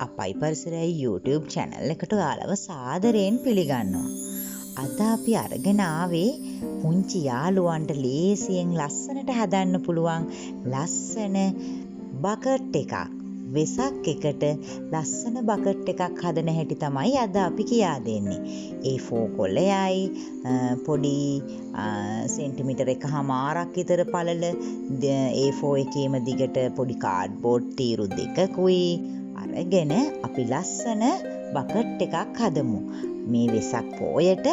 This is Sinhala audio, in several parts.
අපයි පරිසරයයි YouTube channel එකට ඔයාලව සාදරයෙන් පිළිගන්නවා. අද අපි අරගෙන ආවේ පුංචි යාළුවන්ට ලේසියෙන් ලස්සනට හදන්න පුළුවන් ලස්සන බකට් එකක්. වෙසක් එකට ලස්සන බකට් එකක් හදන හැටි තමයි අද අපි කියා දෙන්නේ. A4 කොළයයි පොඩි සෙන්ටිමීටර් 1.5ක් විතර පළල A4 එකේම දිගට පොඩි කාඩ්බෝඩ් තීරු දෙකකුයි අරගෙන අපි ලස්සන බකට් එකක් හදමු. මේ වෙසක් පොයට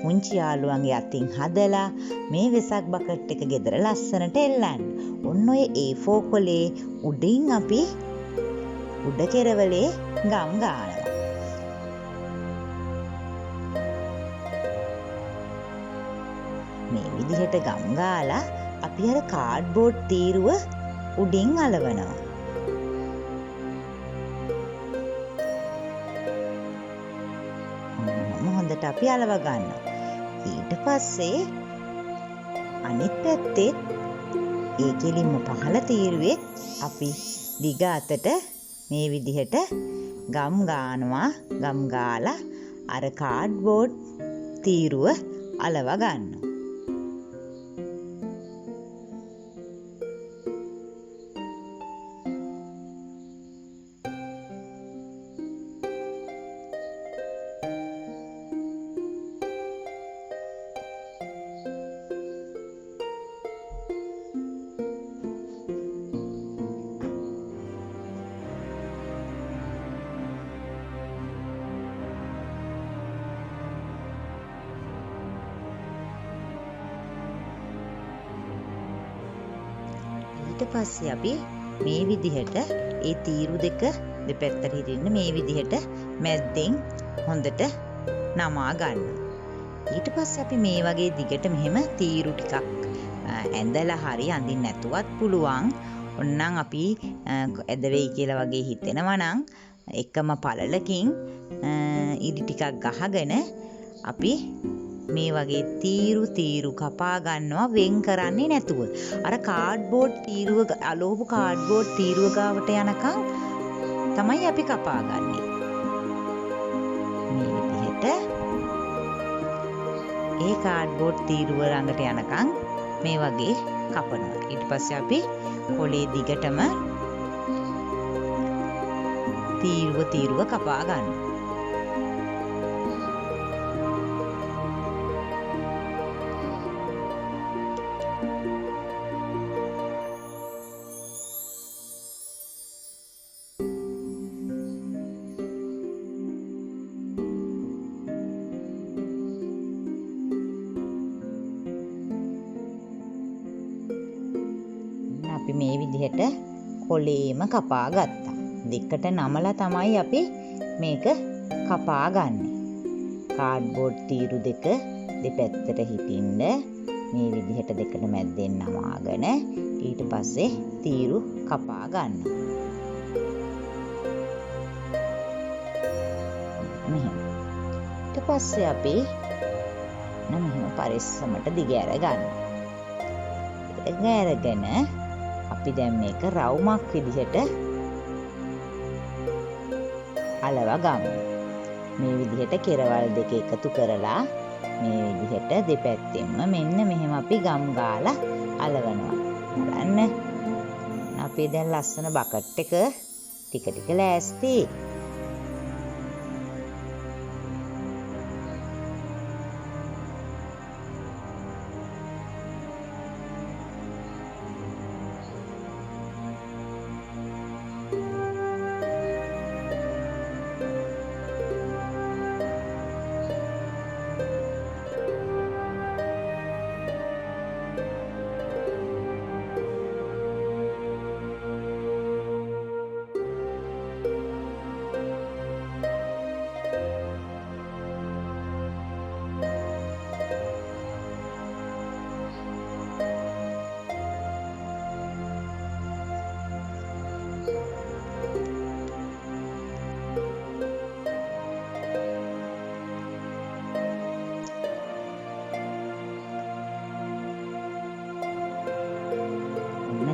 පුංචි යාළුවන්ගේ අතින් හදලා මේ වෙසක් බකට් එක ගෙදර ලස්සනට එල්ලන්න. ඔන්න ඔය A4 කොලේ උඩින් අපි උඩ කෙරවලේ ගම් ගානවා. මේ විදිහට ගම් ගාලා අපි අර කාඩ්බෝඩ් තීරුව උඩින් අලවනවා. හොඳට අපි අලව ගන්නවා. ඊට පස්සේ අනිත් පැත්තේ ඒ කෙලින්ම පහළ තීරුවේ අපි දිග අතට මේ විදිහට ගම් ගානවා. ගම් ගාලා අර කාඩ්බෝඩ් තීරුව අලව ගන්නවා. ඊට පස්සේ අපි මේ විදිහට ඒ තීරු දෙක දෙපැත්තට හිටින්න මේ විදිහට මැද්දෙන් හොඳට නමා ගන්නවා. ඊට පස්සේ අපි මේ වගේ දිගට මෙහෙම තීරු ටිකක් ඇඳලා හරි අඳින්න නැතුවත් පුළුවන්. ඔන්නම් අපි ඇද වෙයි කියලා වගේ හිතෙනවා නම් එකම පළලකින් ඉදි ටිකක් ගහගෙන අපි මේ වගේ තීරු කපා ගන්නවා වෙන් කරන්නේ නැතුව. අර කාඩ්බෝඩ් තීරුව අලෝපු කාඩ්බෝඩ් තීරුව ගාවට යනකම් තමයි අපි කපා ගන්නේ. මේ විදිහට ඒ කාඩ්බෝඩ් තීරුව ළඟට යනකම් මේ වගේ කපනවා. ඊට පස්සේ අපි කොලේ දිගටම තීරුව කපා ගන්නවා. අපි මේ විදිහට කොලේම කපා ගත්තා. දෙකට නමලා තමයි අපි මේක කපා ගන්නෙ. කාඩ්බෝඩ් තීරු දෙක දෙපැත්තට හිටින්න මේ විදිහට දෙකට මැද්දෙන් නමාගෙන ඊට පස්සේ තීරු කපා ගන්නවා. මෙහෙම. ඊට පස්සේ අපි මෙහෙම පරිස්සමට දිග අර ගන්නවා. දිග අරගෙන අපි දැන් මේක රවුමක් විදිහට අලව ගමු. මේ විදිහට කෙරවල් දෙක එකතු කරලා මේ විදිහට දෙපැත්තෙන්ම මෙන්න මෙහෙම අපි ගම් ගාලා අලවනවා. බලන්න. අපේ දැන් ලස්සන බකට් එක ටික ටික ලෑස්ති.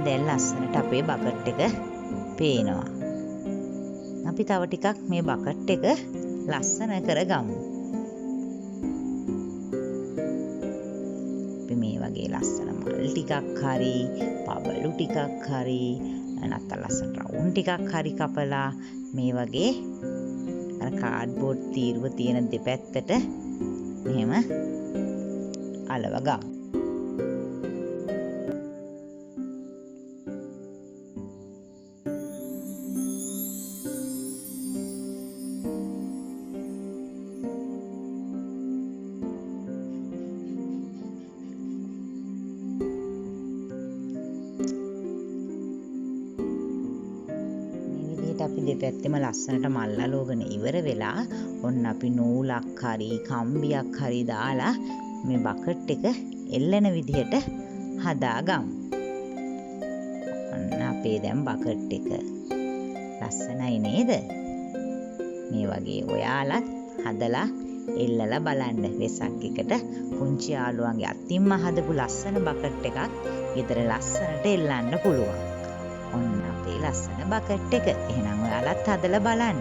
දැන් ලස්සනට අපේ බකට් එක පේනවා. අපි තව ටිකක් මේ බකට් එක ලස්සන කරගමු. අපි මේ වගේ ලස්සන මල් ටිකක් හරි, පබළු ටිකක් හරි, නැත්නම් ලස්සන රවුම් ටිකක් හරි කපලා මේ වගේ අර කාඩ්බෝඩ් තීරුව තියෙන දෙපැත්තට මෙහෙම අලව ගමු. අපි දෙපැත්තෙම ලස්සනට මල් අලෝගෙන ඉවර වෙලා ඔන්න අපි නූලක් හරි කම්බියක් හරි දාලා මේ බකට් එක එල්ලෙන විදිහට හදාගමු. ඔන්න අපේ දැන් බකට් එක ලස්සනයි නේද? මේ වගේ ඔයාලත් හදලා එල්ලලා බලන්න. වෙසක් එකට පුංචි යාළුවන්ගේ අතින්ම හදපු ලස්සන බකට් එකක් ගෙදර ලස්සනට එල්ලන්න පුළුවන්. ඔන්න අපේ ලස්සන බකට් එක. එහෙනම් ඔයාලත් හදලා බලන්න.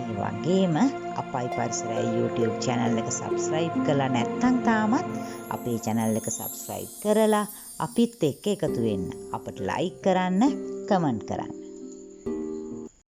ඒ වගේම අපයි පරිසරය YouTube channel එක subscribe කරලා නැත්නම් තාමත් අපේ channel එක subscribe කරලා අපිත් එක්ක එකතු වෙන්න. අපට like කරන්න, comment කරන්න.